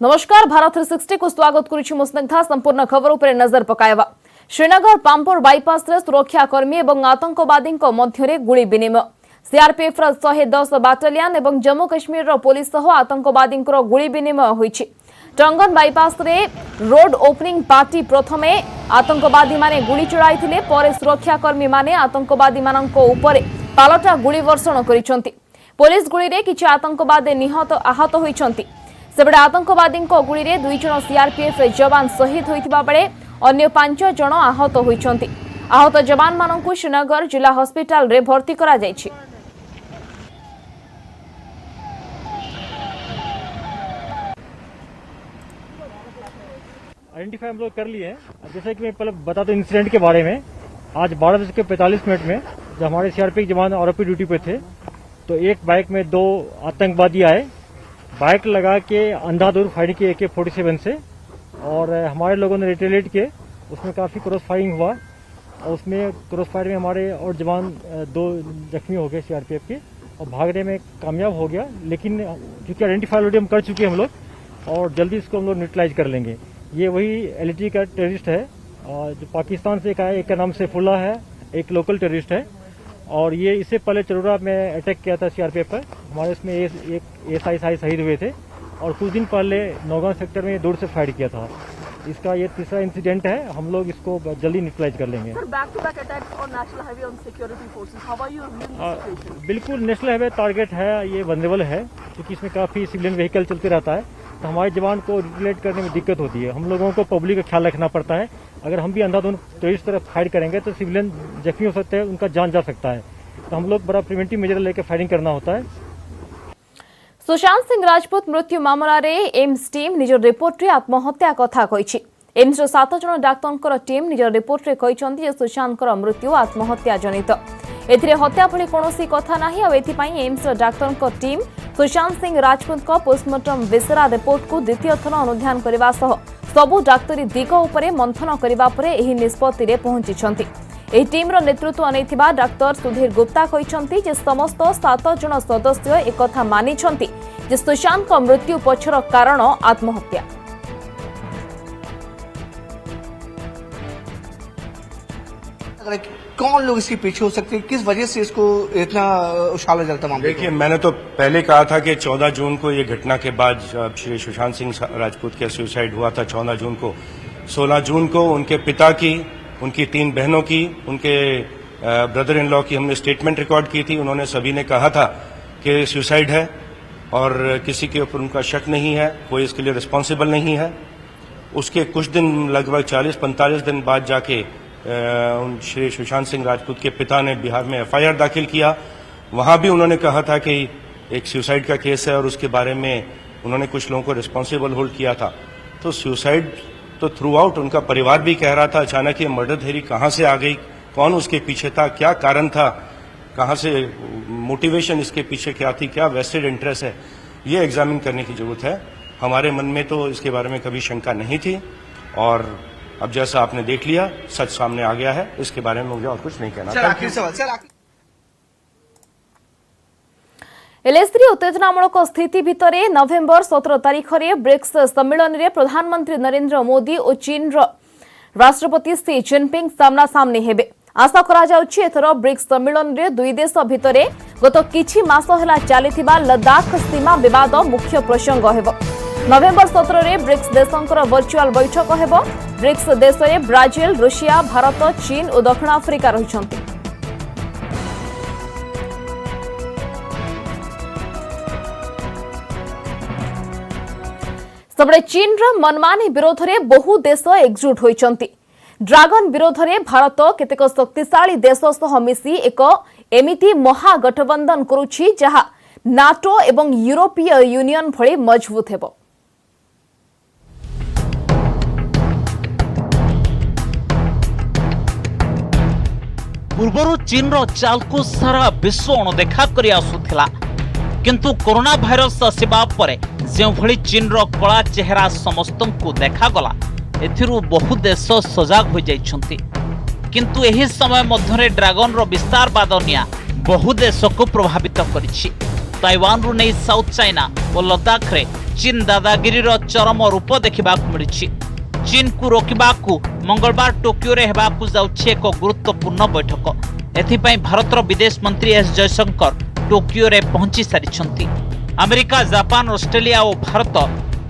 नमस्कार भारत 360 को स्वागत करुछि मुस्निग्धा संपूर्ण खबर उपर नजर पकायवा। श्रीनगर पांपोर बाईपास रे सुरक्षाकर्मी एवं आतंकवादी मध्य गुली विनिमय। सीआरपीएफ 110 बाटालियन एवं जम्मू काश्मीर पुलिस सह आतंकवादी गुली विनिमय होइछि। टंगन बाईपास रे रोड ओपनिंग पार्टी प्रथमे आतंकवादी माने गुली चलाइथिले परे सुरक्षाकर्मी माने आतंकवादी माननको ऊपर पालटा गुली वर्षण करिसंती। पुलिस गुली रे किछि आतंकवादी आहत होइसंती। सेबडे आतंकवादी गुली रे 2 जन सीआरपीएफ जवान शहीद होइतिबा बेले अन्य 5 जन आहत होइसंती। आहत जवान माननकु श्रीनगर जिला हॉस्पिटल रे भर्ती करा जायछि। आइडेंटिफाई हम लोग कर लिए हैं। जैसे कि मैं पहले बता दूं इंसिडेंट के बारे में। आज 12:45 में जब हमारे सीआरपीएफ जवान आरोपी ड्यूटी पे थे तो एक बाइक में 2 आतंकवादी आए, बाइक लगा के अंधाधुंध फायरिंग की AK-47 से, और हमारे लोगों ने रिटेलिएट किए। उसमें काफ़ी क्रॉस फायरिंग हुआ और उसमें क्रॉस फायर में हमारे और जवान 2 जख्मी हो गए सीआरपीएफ के, और भागने में कामयाब हो गया। लेकिन क्योंकि आइडेंटिफाई ऑलरेडी हम कर चुके हैं हम लोग, और जल्दी इसको हम लोग न्यूट्रलाइज कर लेंगे। ये वही LTE का टेररिस्ट है जो पाकिस्तान से आया, एक का नाम सैफुल्लाह है, एक लोकल टेररिस्ट है, और ये इससे पहले चरोरा में अटैक किया था सीआरपीएफ पर। हमारे इसमें एक SI शहीद हुए थे, और कुछ दिन पहले नौगांव सेक्टर में दूर से फायर किया था। इसका ये तीसरा इंसिडेंट है। हम लोग इसको जल्दी न्यूट्रलाइज कर लेंगे। बिल्कुल नेशनल हाईवे टारगेट है, ये वनरेबल है क्योंकि इसमें काफ़ी सिविलियन व्हीकल चलते रहता है, तो हमारे जवान को रिलेट करने में दिक्कत होती है। हम लोगों को पब्लिक का ख्याल रखना पड़ता है। अगर हम भी अंधाधुंध टेररिस्ट तरफ फायर करेंगे तो सिविलियन जख्मी हो सकते हैं, उनका जान जा सकता है। तो हम लोग बड़ा प्रिवेंटिव मेजर लेकर फायरिंग करना होता है। सुशांत सिंह राजपूत मृत्यु मामला रे एम्स टीम निज रिपोर्ट रे आत्महत्या कथा कहिछि। एम्स रो 7 जन डाक्टरंकर टीम निज रिपोर्ट रे कहिसंती जे सुशांतकर मृत्यु आत्महत्या जनित। एथिरे हत्या भली कोनोसी कथा नाही, आ एथि पई एम्स रो डाक्टरंकर टीम सुशांत सिंह राजपूत को पोस्टमार्टम विसरा रिपोर्ट को द्वितीय थर अनुध्यान करबा सह सबु डाक्टरी दिग उपरे मंथन करबा परे एही निष्पत्ति रे पहुंचिसंती। एही टीम रो नेतृत्व अनेथिबा डाक्टर सुधीर गुप्ता कहिसंती जे समस्त 7 जन सदस्य एकथा मानिसंती जे सुशांत को मृत्यु पछर कारण आत्महत्या। कौन लोग इसके पीछे हो सकते हैं, किस वजह से इसको इतना उछाला जाता है? देखिए, मैंने तो पहले कहा था कि 14 जून को ये घटना के बाद श्री सुशांत सिंह राजपूत का सुसाइड हुआ था 14 जून को, 16 जून को उनके पिता की, उनकी 3 बहनों की, उनके ब्रदर इन लॉ की हमने स्टेटमेंट रिकॉर्ड की थी। उन्होंने सभी ने कहा था कि सुसाइड है और किसी के ऊपर उनका शक नहीं है, कोई इसके लिए रिस्पॉन्सिबल नहीं है। उसके कुछ दिन, लगभग 40-45 दिन बाद जाके श्री सुशांत सिंह राजपूत के पिता ने बिहार में FIR दाखिल किया। वहां भी उन्होंने कहा था कि एक सुसाइड का केस है, और उसके बारे में उन्होंने कुछ लोगों को रिस्पॉन्सिबल होल्ड किया था। तो सुसाइड तो थ्रू आउट उनका परिवार भी कह रहा था। अचानक ये मर्डर थ्योरी कहाँ से आ गई, कौन उसके पीछे था, क्या कारण था, कहाँ से मोटिवेशन इसके पीछे क्या थी, क्या वेस्टेड इंटरेस्ट है, ये एग्जामिन करने की जरूरत है। हमारे मन में तो इसके बारे में कभी शंका नहीं थी, और अब जैसा आपने देख लिया, सच सामने आ गया है। इसके बारे में मुझे और कुछ नहीं कहना। आखिरी सवाल सर, एलएसरी उत्तेजनामूलक स्थिति भितरे नवेम्बर 17 तारिख में ब्रिक्स सम्मेलन में प्रधानमंत्री नरेंद्र मोदी और चीन राष्ट्रपति शी जिनपिंग सामना सामनी हेबे। आशा करा जाउछि एथर ब्रिक्स सम्मेलन में 2 देश भितरे गत किछि मास होला चलिथिबा लद्दाख सीमा विवाद मुख्य प्रसंग हेबो। नवेम्बर 17 में ब्रिक्स देशंकर वर्चुअल बैठक हेबो। ब्रिक्स देश में ब्राजिल, रूसिया, भारत, चीन और दक्षिण आफ्रिका रहिसंती। सबले चीन मनमानी विरोध में बहु देश एकजुट होइचंती। ड्रागन विरोध में भारत केतेक शक्तिशाली देश सह मिसी एक एमिति महागठबंधन करुछि जहा नाटो एवं यूरोपीय यूनियन भली मजबूत हेबो। पूर्वर चीन रो चाल को सारा विश्व अणदेखा करि आसुथिला, किंतु कोरोना भाइरस आसिबा परे जे भली चीन रो कला चेहरा समस्त को देखा गला, एथिरु बहु देश सजाग हो जाइछंती। किंतु एही समय मध्यरे ड्रैगन रो विस्तारवाद निया बहु देश को प्रभावित करिछि। ताइवान रु नहीं साउथ चाइना और लद्दाख रे चीन दादागिरी चरम रूप देखा मिली। चीन को रोकबाकू मंगलवार टोकियो रे हेबाकू जाउछि एक गुरुत्वपूर्ण बैठक। एथिपाई भारतर विदेश मंत्री एस जयशंकर टोकियो रे पहुंची सारिछंती। अमेरिका, जापान, ऑस्ट्रेलिया और भारत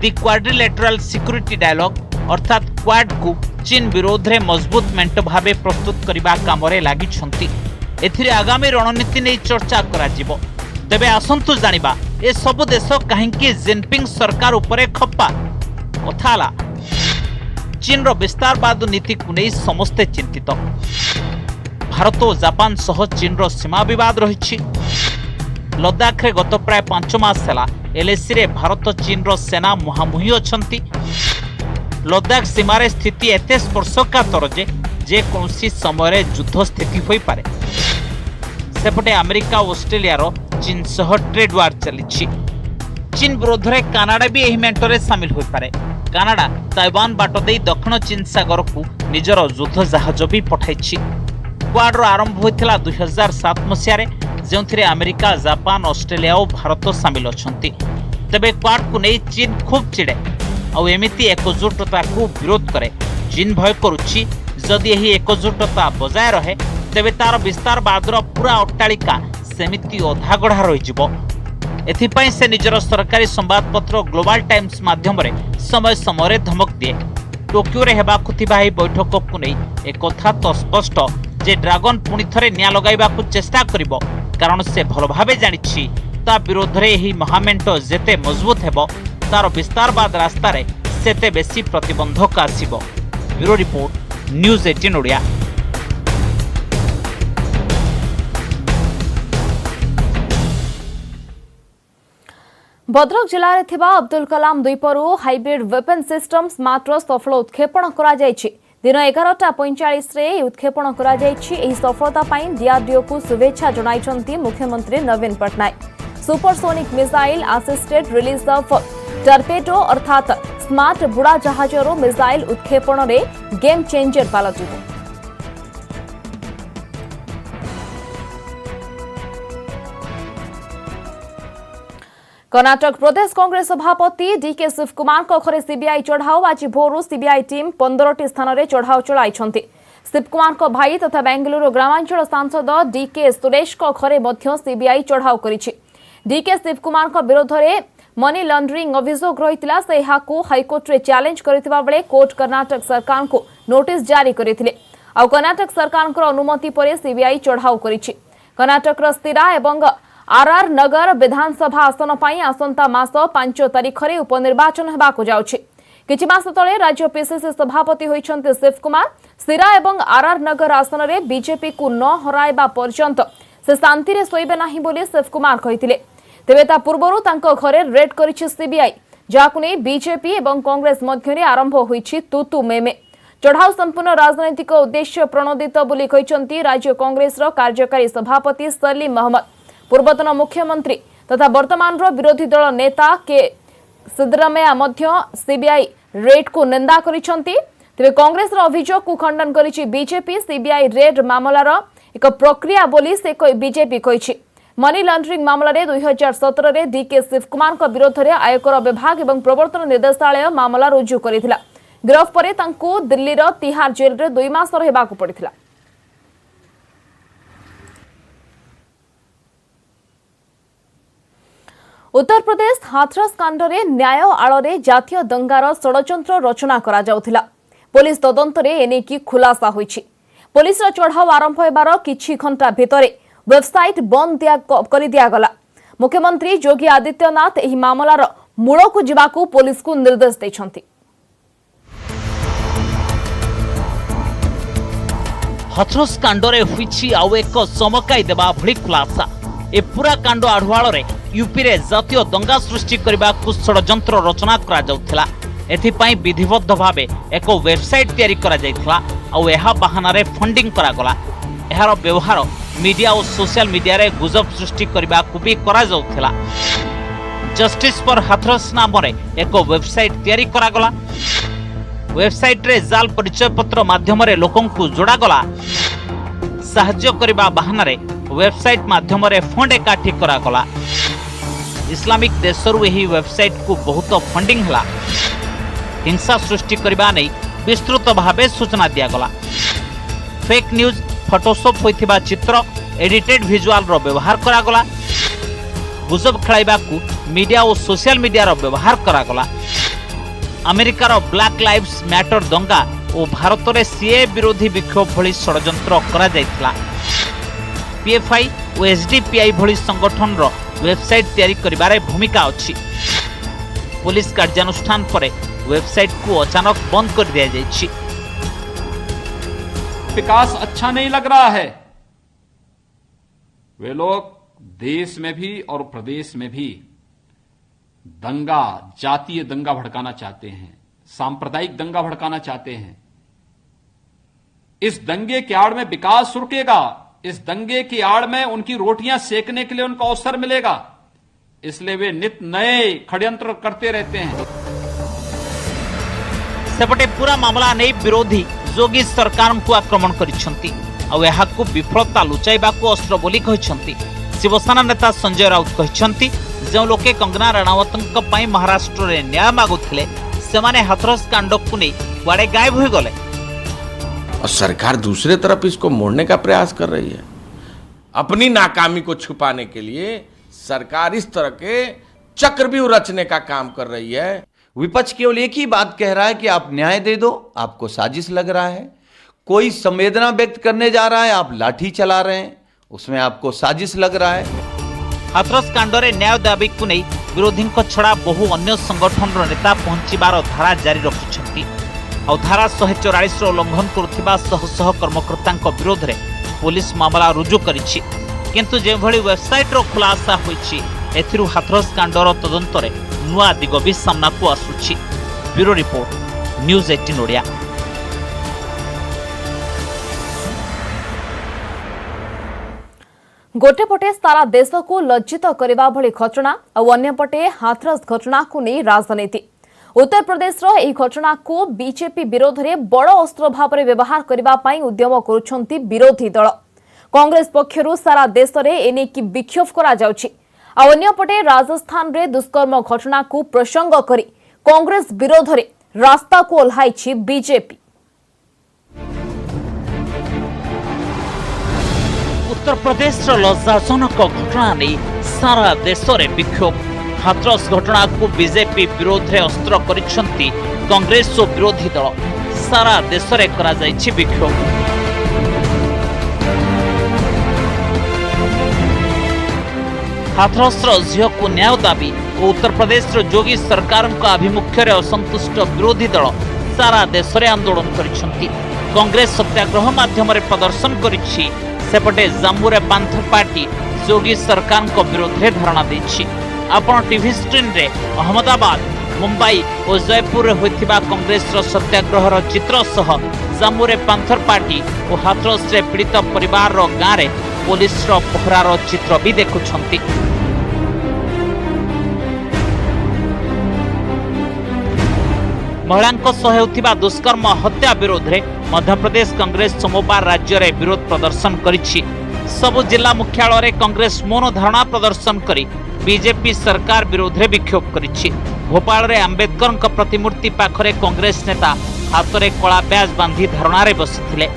दि क्वाड्रिलेटरल सिक्योरिटी डायलॉग अर्थात क्वाड को चीन विरोध में मजबूत मेंट भावे प्रस्तुत करबा काम रे लागिछंती। एथिरे आगामी रणनीति नै चर्चा करा जिवो। तेबे आसंतु जानिबा ए सब देश काहेकि जिनपिंग सरकार उपरे खप्पा। कथाला चीन रो विस्तारवाद नीति को नहीं समस्ते चिंतित। भारत और जापान सह चीन रो सीमा विवाद रही। लद्दाख रे गत प्राय 5 मास है एलएसी रे भारत चीन रो सेना मुहांमुही अछंती। लद्दाख सीमार स्थिति एते स्पर्शकातर जे कौनसी समय युद्ध स्थिति होई पारे। सेपटे अमेरिका और ऑस्ट्रेलिया रो चीन सह ट्रेड वार चली। चीन विरोध में कानाडा भी यही मेंटरे सामिल हो पारे। कानाडा ताइवान बाट दे दक्षिण चीन सागर को निजर युद्ध जहाज भी पठाई। क्वाड आरंभ होता 2007 मसीह जो अमेरिका, जापान, ऑस्ट्रेलिया और भारत सामिल अछंती। तेबे क्वाड को नहीं चीन खूब चिड़े और एमिति एकजुटता को विरोध करे। चीन भय करुछि जदि यही एकजुटता बजाय रहे तेबे तार विस्तारवादर पूरा अट्टालिका सेमिति अधागढ़ा रहिजिवो। एथिपाई से निजर सरकारी संवादपत्र ग्लोबल टाइम्स माध्यम रे समय समय धमक दिए। टोकियो रे हेबाकु थिबा एही बैठक को नहीं एक कथा तो स्पष्ट जे ड्रैगन पुणी थरे निया लगाइबाकु चेष्टा करिवो, कारण से भल भाबे जानिछि ता विरोध रे एही महामेंट जेते मजबूत हेबो तार विस्तारवाद रास्ता रे सेते बेसी प्रतिबंधक आसीबो। Bureau report, news 18 Odia. Bhadrak जिले में थिबा अब्दुल कलाम द्वीपरू हाइब्रिड वेपन सिस्टम स्मार्टर सफल उत्क्षेपण करा जायछि। दिन 11:45 रे उत्क्षेपण करा जायछि। एही सफलता पाई डीआरडीओ को शुभेच्छा जणाइछंती मुख्यमंत्री Naveen Patnaik. Supersonic missile assisted release of torpedo अर्थात स्मार्ट बुड़ा जहाजरो मिसाइल उत्क्षेपण रे गेम चेंजर पालटिबो। कर्नाटक प्रदेश कांग्रेस सभापति डीके शिवकुमार घरे सीबीआई चढ़ाऊ। आज भोरू सीबीआई टीम 15टी स्थान में चढ़ाऊ चलाई। शिवकुमार भाई तथा बेंगलुरु ग्रामांचल सांसद डीके सुरेश घरे सीबीआई चढ़ाऊ करिछि। डीके शिवकुमार विरोध में मनी लॉन्ड्रिंग अभियोग रही से हाईकोर्ट रे चैलेंज करथिबा बेले कोर्ट कर्नाटक सरकार को नोटिस जारी करथिले। आ कर्नाटक सरकार अनुमति पर सीबीआई चढ़ाऊ करिछि। कर्नाटक स्थिरा एवं आरआर नगर विधानसभा आसन पाई आसंता मास 5 तारिख रे उपनिर्वाचन हेबाकु जाउछि। किछि मास तले राज्य पीसीसी सभापति होइछन्ते शिवकुमार। सिरा एवं आरआर नगर आसन रे बीजेपी को न हराइबा पर्यंत से शांति रे सोइबे नाही बोली शिवकुमार कहिथिले। तेबे ता पूर्वरु तांको घरे रेड करिछि सीबीआई, जाकु नै बीजेपी एवं कांग्रेस मध्य रे आरंभ होइछि तुतु मेमे। चढ़ाऊ संपूर्ण राजनैतिक उद्देश्य प्रणोदित बोली कहिछन्ती राज्य कांग्रेस रो कार्यकारी सभापति सलीम अहमद। पूर्वतन मुख्यमंत्री तथा वर्तमान विरोधी दल नेता के सिद्धरामैया मध्य सीबीआई रेड को निंदा करिसंती। तेबे कांग्रेस अभियोग को खंडन करिछि बीजेपी। सीबीआई रेड मामलार एक प्रक्रिया बोली से बीजेपी कहिछि। मनी लॉन्ड्रिंग मामला रे 2017 रे डीके शिवकुमार विरोध में आयकर विभाग एवं प्रवर्तन निर्देशालय मामला रुजु करिथिला। गिरफ परे तांको दिल्लीर तिहार जेल रे 2 मास रहेबाकू पड़िथिला। उत्तर प्रदेश हाथरस कांडरे न्याय आଳରେ जातीय दंगार षडयंत्र रचना करा जाउथिला। पुलिस तदंतरे एने की खुलासा होइछि। पुलिस चढ़ाऊ आरंभ हेबार किछि घंटा भितरे वेबसाइट बंद कर दिया गला। मुख्यमंत्री योगी आदित्यनाथ एही मामलार मूल को जिबाकू पुलिस को निर्देश दैछंती। हाथरस कांडरे होइछि आउ एक चमकाई देबा भଳି खुलासा। ए पूरा कांड आढ़ुआଳରେ यूपी रे जातीय दंगा सृष्टि करबा षडयंत्र रचना करा जाउथिला। एथिपाई विधिबद्ध भावे एक वेबसाइट तैयारी करा जाइथिला आउ एहा बहाना रे फंडिंग करा गला। एहार व्यवहार मीडिया और सोशल मीडिया रे गुजब सृष्टि करबा को भी करा जाउथिला। जस्टिस फॉर हाथरस नाम रे एक वेबसाइट तैयारी करा गला। वेबसाइट रे जाल परिचय पत्र माध्यम रे लोकन को जोड़ा गला। साहाय्य करबा बहाना रे वेबसाइट माध्यम रे फंड एकाठी करा गला। इस्लामिक देशरू यही वेबसाइट को बहुत फंडिंग हला। हिंसा सृष्टि करबा नै विस्तृत भावे सूचना दियागला। फेक न्यूज, फोटोशॉप होइथिबा चित्र, एडिटेड विजुअल रो व्यवहार करागला। गुजब खेलाइबा को मीडिया और सोशल मीडिया रो व्यवहार करागला। अमेरिकार ब्लैक लाइव्स मैटर दंगा और भारत में सीए विरोधी विक्षोभ भली षड्यंत्र करा जायतिला। पीएफआई और एसडीपीआई भली संगठन रो वेबसाइट तैयारी करिबारे भूमिका अछि। पुलिस कार्यानुष्ठान पर वेबसाइट को अचानक बंद कर दिया जायछि। विकास अच्छा नहीं लग रहा है। वे लोग देश में भी और प्रदेश में भी दंगा, जातीय दंगा भड़काना चाहते हैं, सांप्रदायिक दंगा भड़काना चाहते हैं। इस दंगे की आड़ में विकास रुकेगा, इस दंगे की आड़ में उनकी रोटियां सेकने के लिए उनको अवसर मिलेगा, इसलिए वे नित्य नए षड्यंत्र करते रहते हैं। सेपटे पूरा मामला नहीं विरोधी जोगी सरकार को आक्रमण करिसेंती और यहाकू विफलता लुचाइबा को अस्त्र बोली कहिसेंती। शिवसेना नेता संजय राउत कहिसेंती जो लोके कंगना राणावतଙ୍କ ପାଇଁ महाराष्ट्र रे न्याय मागुथिले सेमाने हाथरस कांड को नहीं बड़े गायब हो गले। और सरकार दूसरे तरफ इसको मोड़ने का प्रयास कर रही है। अपनी नाकामी को छुपाने के लिए सरकार इस तरह के चक्रव्यूह रचने का काम कर रही है। विपक्ष केवल एक ही बात कह रहा है कि आप न्याय दे दो, आपको साजिश लग रहा है। कोई संवेदना व्यक्त करने जा रहा है, आप लाठी चला रहे हैं, उसमें आपको साजिश लग रहा है। हाथरस कांडरे न्याय दाबी को नहीं विरोधी छड़ा बहु अन्य संगठन नेता पहुंचबार धारा जारी रखिछंती और धारा 144 उल्लंघन करुथिबा शह शह कर्मकर्ता विरोध में पुलिस मामला रुजु करिछि। किंतु जेभଳି वेबसाइट रो खुलासा होइछि एथिरु हाथरस कांडर तदंत रे नुआ दिग भी सामना को आसुछि। Bureau report, news 18 Odia. गोटे पटे सारा देश को लज्जित करने भली घटना और अन्य पटे हाथरस घटना को नहीं राजनीति। उत्तर प्रदेश यह घटना को बीजेपी विरोध में बड़ अस्त्र भाव में व्यवहार करने उद्यम करुछंती विरोधी दल। कांग्रेस पक्षरु सारा देश में एने की विक्षोभ करा जाउछि। अन्य पटे राजस्थान रे दुष्कर्म घटना को प्रसंग करी कांग्रेस विरोध में रास्ता को ओह्लाइछि बीजेपी। उत्तर प्रदेश लज्जाजनक घटना नहीं सारा देश में विक्षोभ। हाथरस घटना को बीजेपी विरोध में अस्त्र करिसेंती कांग्रेस और विरोधी दल। सारा देश में करा जाइछि विक्षोभ। हाथरस झील को न्याय दाबी और उत्तर प्रदेश जोगी सरकार आभिमुख्य असंतुष्ट विरोधी दल सारा देश में आंदोलन करिसेंती। कांग्रेस सत्याग्रह माध्यम प्रदर्शन करिछि। सेपटे जम्मू रे पांथर पार्टी जोगी सरकार को विरोध में धारणा देछि। आपण टीवी स्क्रीन रे अहमदाबाद, मुंबई और जयपुर रे होइथिबा कांग्रेस सत्याग्रह चित्र सह जम्मू रे पांथर पार्टी और हाथरस रे पीड़ित परिवार रो गाँ रे पुलिस रो पहरार चित्र भी देखुछंती। महिलांको सह होथिबा दुष्कर्म हत्या विरोध रे मध्य प्रदेश कांग्रेस सोमवार राज्य रे विरोध प्रदर्शन करिछि। सबु जिला मुख्यालय रे कांग्रेस मौन धारणा प्रदर्शन करी बीजेपी सरकार विरोध रे विक्षोभ करिछि। भोपाल रे अंबेडकर प्रतिमूर्ति पाखरे कांग्रेस नेता हाथ रे कला बैज बांधी धारणा रे बसिथिले।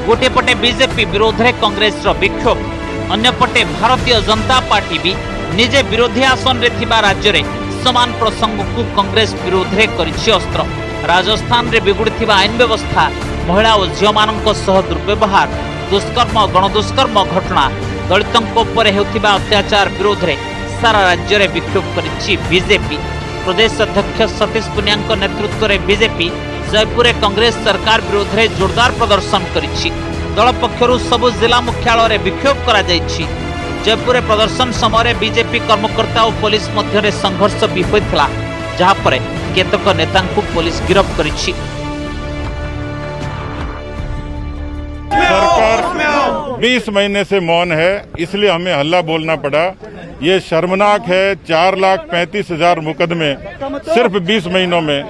गोटे पटे बीजेपी विरोध रे कांग्रेस रो विक्षोभ, अन्य पटे भारतीय जनता पार्टी भी निजे विरोधी आसन रे थिबा राज्य रे समान प्रसंग को कांग्रेस विरोध रे करिछि अस्त्र। राजस्थान रे बिगुड़िथिबा आईन व्यवस्था, महिला और झियो मानक सह दुर्व्यवहार, दुष्कर्म गणदुष्कर्म घटना, दलितों पर हेउथिबा अत्याचार विरोध रे सारा राज्य रे विक्षोभ करिछि बीजेपी। प्रदेश अध्यक्ष सतीश पुनिया नेतृत्व रे बीजेपी जयपुर कांग्रेस सरकार विरोध में जोरदार प्रदर्शन करिछि। दल पक्षरु सबु जिला मुख्यालय रे विक्षोभ करा जाइछि। जयपुर प्रदर्शन समय बीजेपी कर्मकर्ता और पुलिस मध्य संघर्ष भी होइथिला, जहां पर केतक नेता को पुलिस गिरफ्त करिछि। सरकार 20 महीने से मौन है, इसलिए हमें हल्ला बोलना पड़ा। ये शर्मनाक है। 4,35,000 मुकदमे सिर्फ 20 महीनों में।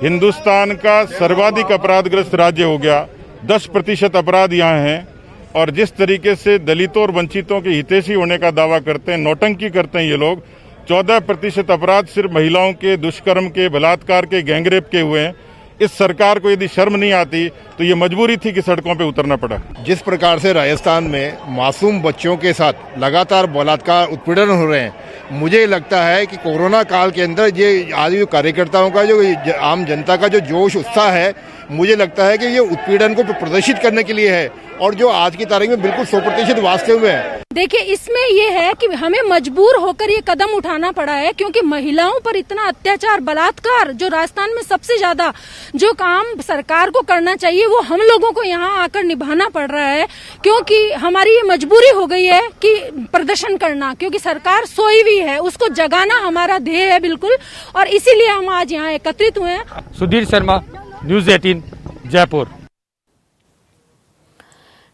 हिंदुस्तान का सर्वाधिक अपराधग्रस्त राज्य हो गया। 10% अपराध यहाँ हैं और जिस तरीके से दलितों और वंचितों के हितैषी होने का दावा करते हैं, नौटंकी करते हैं ये लोग। 14% अपराध सिर्फ महिलाओं के दुष्कर्म के, बलात्कार के, गैंगरेप के हुए हैं। इस सरकार को यदि शर्म नहीं आती तो ये मजबूरी थी कि सड़कों पे उतरना पड़ा। जिस प्रकार से राजस्थान में मासूम बच्चों के साथ लगातार बलात्कार उत्पीड़न हो रहे हैं, मुझे लगता है कि कोरोना काल के अंदर ये आज जो कार्यकर्ताओं का, जो आम जनता का जो जोश उत्साह है, मुझे लगता है कि ये उत्पीड़न को प्रदर्शित करने के लिए है और जो आज की तारीख में बिल्कुल 100% वास्तव में है। देखिए, इसमें ये है कि हमें मजबूर होकर ये कदम उठाना पड़ा है क्योंकि महिलाओं पर इतना अत्याचार, बलात्कार, जो राजस्थान में सबसे ज्यादा जो काम सरकार को करना चाहिए वो हम लोगों को यहाँ आकर निभाना पड़ रहा है, क्योंकि हमारी ये मजबूरी हो गई है कि प्रदर्शन करना, क्योंकि सरकार सोई हुई है, उसको जगाना हमारा ध्येय है बिल्कुल, और इसीलिए हम आज यहाँ एकत्रित हुए हैं। सुधीर शर्मा, न्यूज 18 जयपुर।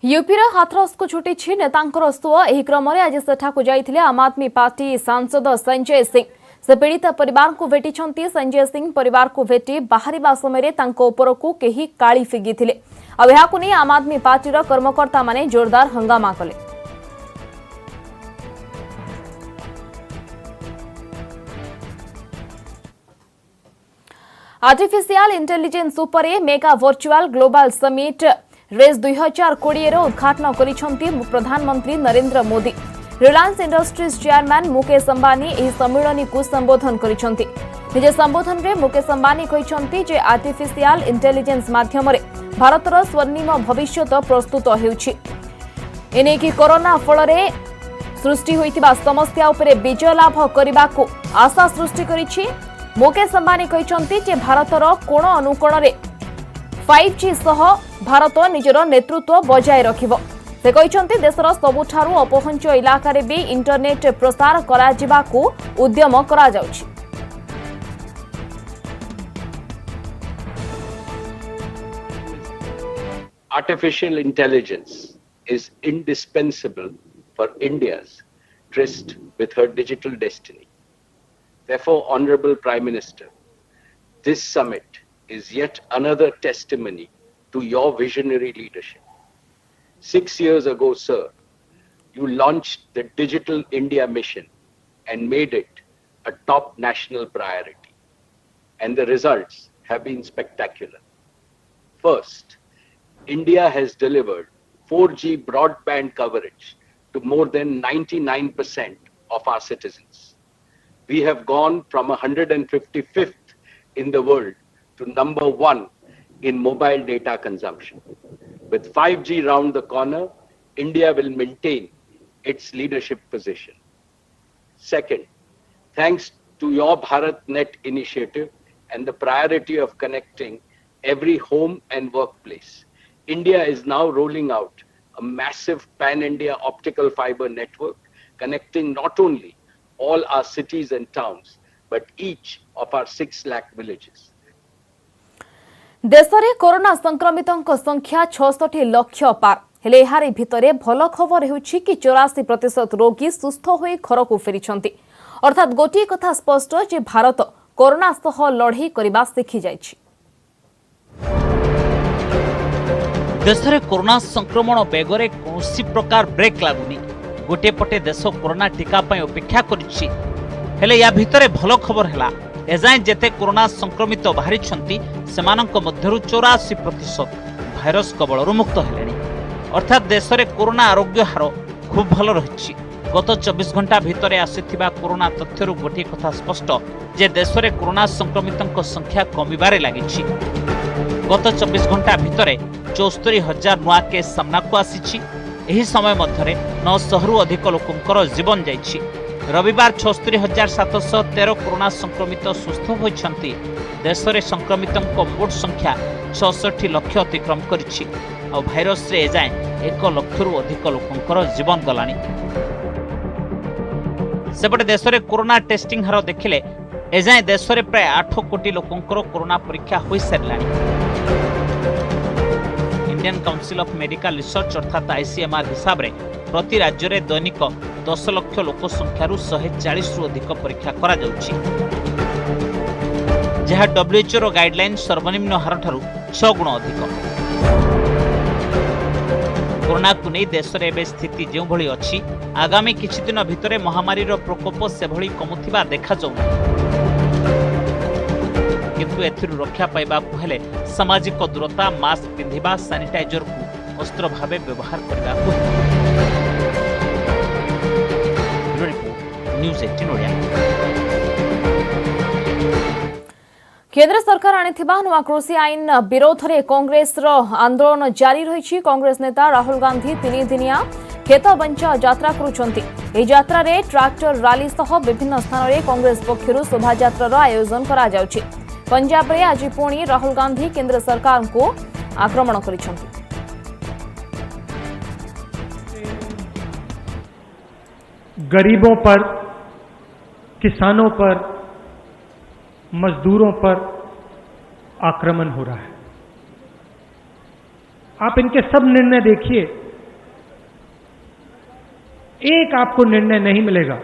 यूपीर हाथरस को छुटी नेतांकर सुଅ ଏହି क्रमରେ ଆଜି ସେଠାକୁ ଯାଇଥିଲେ आम आदमी पार्टी सांसद संजय सिंह। से पीड़ित परिवार को भेटिछंती। संजय सिंह परिवार को भेटी बाहरिबा समय तांको उपरकू केही काली फिगिथिले। आ एहाकु नै आम आदमी पार्टीर कर्मकर्ता माने जोरदार हंगामा कले। आर्टिफिशियल इंटेलिजेंस उपरे mega virtual global summit RAISE 2020 उद्घाटन करिछंती प्रधानमंत्री Narendra Modi. Reliance Industries chairman Mukesh Ambani एही सम्मेलन को संबोधन करिछंती। निज संबोधन रे मुकेश अंबानी कहिछंती जे आर्टिफिशियल इंटेलिजेंस माध्यम रे भारतर स्वर्णिम भविष्यत प्रस्तुत हेउछि। एने कि कोरोना फलरे सृष्टि होइतिबा समस्या उपरे विजय लाभ करबाकू आशा सृष्टि करिछि। मुकेश अंबानी कहिछंती जे भारतर कोण अनुकोण रे 5G सह भारत निजर नेतृत्व बजाय रखिब। से कहिछंती देशर सबुठारु अपहंच इलाका रे भी इंटरनेट प्रसार करा जिबाकू उद्यम करा जाउछि। Artificial intelligence is indispensable for India's tryst with her digital destiny. Therefore, Honorable Prime Minister, this summit is yet another testimony to your visionary leadership. 6 years ago, sir, you launched the Digital India Mission and made it a top national priority. And the results have been spectacular. First, India has delivered 4G broadband coverage to more than 99% of our citizens. We have gone from 155th in the world to number 1 in mobile data consumption. With 5G round the corner, India will maintain its leadership position. Second, thanks to your BharatNet initiative and the priority of connecting every home and workplace, India is now rolling out a massive pan-India optical fiber network connecting not only all our cities and towns, but each of our 6 lakh villages. देश में corona संक्रमितों संख्या 66 लाख पार हेले एहारी भितरे भल खबर हेउछि कि 84% रोगी सुस्थ होई घर को फेरिछंती। अर्थात गोटिए कथा स्पष्ट जे भारत कोरोना सह लड़ाई करबा सिखि जाइछि। देश में कोरोना संक्रमण बेगरे कौनसी प्रकार ब्रेक लागुनी। गोटे पटे देश कोरोना टीका पई अपेक्षा करिछि, हेले या भितरे भल खबर हैला एजाए जेते कोरोना संक्रमित बाहरी सेमानंक मध्यरु 84% भाइरस कबलरु मुक्त हेलेनी। अर्थात देश में कोरोना आरोग्य हार खूब भल रही। गत 24 घंटा भितर आसिथिबा कोरोना तथ्यरु गोटे कथा स्पष्ट जे देश में कोरोना संक्रमितों संख्या कमिबारे लागिछि। गत 24 घंटा भितर 74,000 नुआ केस सामना को आसिछि। एही समय मध्यरे 900 रु अधिक लोकंकर जीवन जाइछि। रविवार 76,713 कोरोना संक्रमित सुस्थ होइछंती। देश में संक्रमितों मोट संख्या 66 लाख अतिक्रम करिछि और भाइरस रे एजाए 1 लाख रु अधिक लोकंकर जीवन गलानी। सेपटे देश में कोरोना टेस्टिंग हार देखिले एजाए देश में प्राय 8 कोटी लोकंकर कोरोना परीक्षा हो सारिलानी। Indian Council of Medical Research अर्थात आईसीएमआर हिसाब रे प्रति राज्य में दैनिक 10 लाख लोक संख्यार 140 रु अधिक परीक्षा करा जाउछि, जहाँ WHO गाइडलाइन सर्वनिम्न हार ठारू 6 गुण अधिक। कोरोना को नहीं देश में एवं स्थिति जो भली अच्छी आगामी किछि दिन भितर महामारी प्रकोप से भली कमुथिबा देखा जाऊ किंतु एथिरु रक्षा पाइबाकु हेले सामाजिक दूरता मास्क पिंधिबा सैनिटाइजर को अस्त्र भावे व्यवहार करबाकु न्यूज 18 ओडिया। केंद्र सरकार आनिथिबा नुआ कृषि आईन विरोध में कांग्रेस आंदोलन जारी रही। कांग्रेस नेता राहुल गांधी 3 दिनिया खेत बंचा यात्रा करुछंती। ए यात्रा रे ट्रैक्टर रैली सह विभिन्न स्थान रे कांग्रेस पक्षरु शोभा यात्रार आयोजन करा जाउछि। पंजाब रे आज पुणी राहुल गांधी केंद्र सरकार को आक्रमण करिछंती। गरीबों पर, किसानों पर, मजदूरों पर आक्रमण हो रहा है। आप इनके सब निर्णय देखिए, एक आपको निर्णय नहीं मिलेगा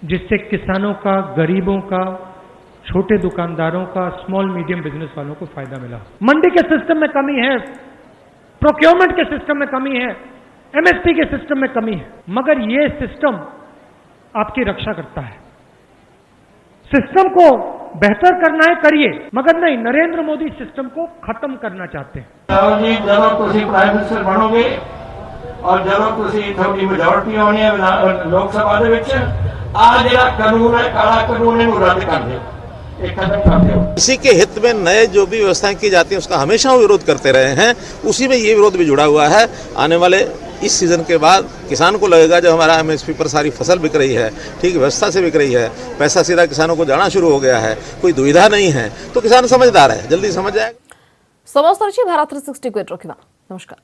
जिससे किसानों का, गरीबों का, छोटे दुकानदारों का, स्मॉल मीडियम बिजनेस वालों को फायदा मिला। मंडी के सिस्टम में कमी है, प्रोक्योरमेंट के सिस्टम में कमी है, एमएसपी के सिस्टम में कमी है, मगर ये सिस्टम आपकी रक्षा करता है। सिस्टम को बेहतर करना है, करिए, मगर नहीं, नरेंद्र मोदी सिस्टम को खत्म करना चाहते हैं। जब तुम प्राइम मिनिस्टर बनोगे और जब तुम मेजोरिटी होनी है लोकसभा आ जो कानून है, काला कानून है, रद्द कर दो, किसी के हित में नए जो भी व्यवस्थाएं की जाती है उसका हमेशा विरोध करते रहे हैं। उसी में ये विरोध भी जुड़ा हुआ है। आने वाले इस सीजन के बाद किसान को लगेगा जब हमारा एमएसपी पर सारी फसल बिक रही है, ठीक व्यवस्था से बिक रही है, पैसा सीधा किसानों को जाना शुरू हो गया है, कोई दुविधा नहीं है, तो किसान समझदार है, जल्दी समझ जाएगा। समस्त भारत 360 को रखा। नमस्कार।